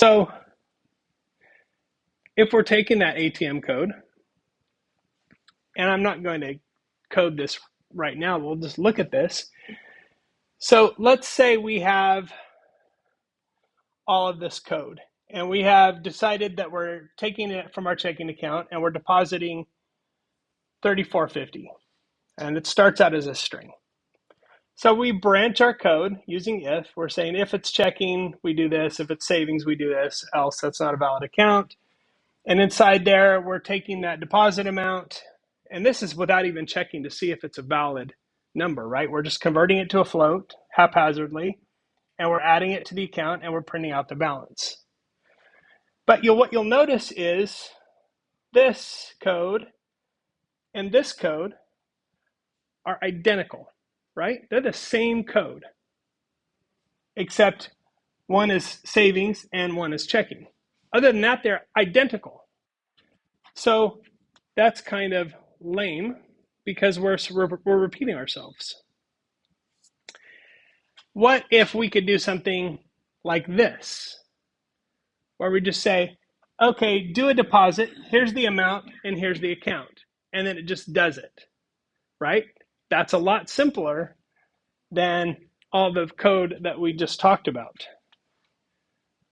So if we're taking that ATM code, and I'm not going to code this right now, we'll just look at this. So let's say we have all of this code, and we have decided that we're taking it from our checking account and we're depositing 3450, and it starts out as a string. So we branch our code using if. We're saying if it's checking, we do this. If it's savings, we do this. Else, that's not a valid account. And inside there, we're taking that deposit amount. And this is without even checking to see if it's a valid number, right? We're just converting it to a float haphazardly, and we're adding it to the account, and we're printing out the balance. But what you'll notice is this code and this code are identical, right? They're the same code, except one is savings and one is checking. Other than that, they're identical. So that's kind of lame because we're repeating ourselves. What if we could do something like this, where we just say, okay, do a deposit, here's the amount, and here's the account. And then it just does it, right? That's a lot simpler than all the code that we just talked about.